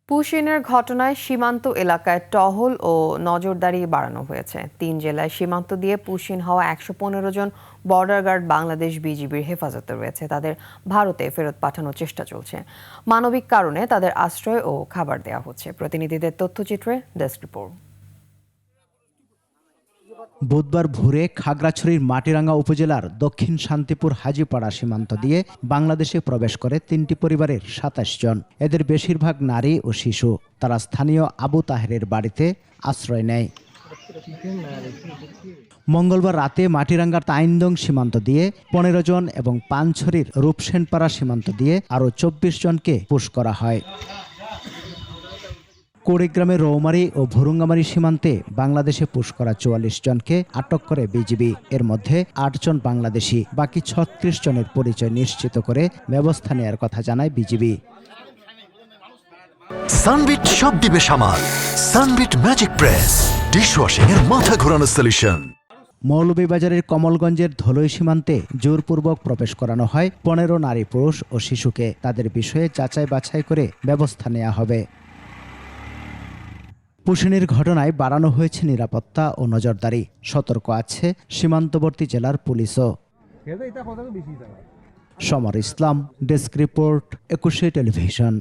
পুশিনের ঘটনায় সীমান্ত এলাকায় টহল ও নজরদারি বাড়ানো হয়েছে। ৩ জেলায় সীমান্ত দিয়ে পুশিন হওয়া ১১৫ জন বর্ডার গার্ড বাংলাদেশ বিজিবির হেফাজতে রয়েছে। তাদের ভারতে ফেরত পাঠানোর চেষ্টা চলছে। মানবিক কারণে তাদের আশ্রয় ও খাবার দেওয়া হচ্ছে। প্রতিনিধিদের তথ্যচিত্রে ডেস্ক রিপোর্ট। বুধবার ভোরে খাগড়াছড়ির মাটিরাঙ্গা উপজেলার দক্ষিণ শান্তিপুর হাজীপাড়া সীমান্ত দিয়ে বাংলাদেশে প্রবেশ করে ৩টি পরিবারের ২৭ জন। এদের বেশিরভাগ নারী ও শিশু। তারা স্থানীয় আবু তাহেরের বাড়িতে আশ্রয় নেয়। মঙ্গলবার রাতে মাটিরাঙ্গার তাইন্দং সীমান্ত দিয়ে ১৫ জন এবং পানছড়ির রূপসেনপাড়া সীমান্ত দিয়ে আরও ২৪ জনকে পুশ করা হয়। কুড়িগ্রামের রৌমারী ও ভুরুঙ্গামারী সীমান্তে বাংলাদেশে পুশ করা ৪৪ জনকে আটক করে বিজিবি। এর মধ্যে ৮ জন বাংলাদেশি, বাকি ৩৬ জনের পরিচয় নিশ্চিত করে ব্যবস্থা নেয়ার কথা জানায় বিজিবি। সানবিট সব দিবে সামাল। সানবিট ম্যাজিক প্রেস ডিশওয়াশিং এর মাথা ঘোরানো সলিউশন। মৌলভীবাজারের কমলগঞ্জের ধলই সীমান্তে জোরপূর্বক প্রবেশ করানো হয় ১৫ নারী, পুরুষ ও শিশুকে। তাদের বিষয়ে যাচাই বাছাই করে ব্যবস্থা নেওয়া হবে। পুশিনের ঘটনায় বাড়ানো হয়েছে নিরাপত্তা ও নজরদারি। সতর্ক আছে সীমান্তবর্তী জেলার পুলিশও। সমর ইসলাম, ডেস্ক রিপোর্ট, ২১ টেলিভিশন।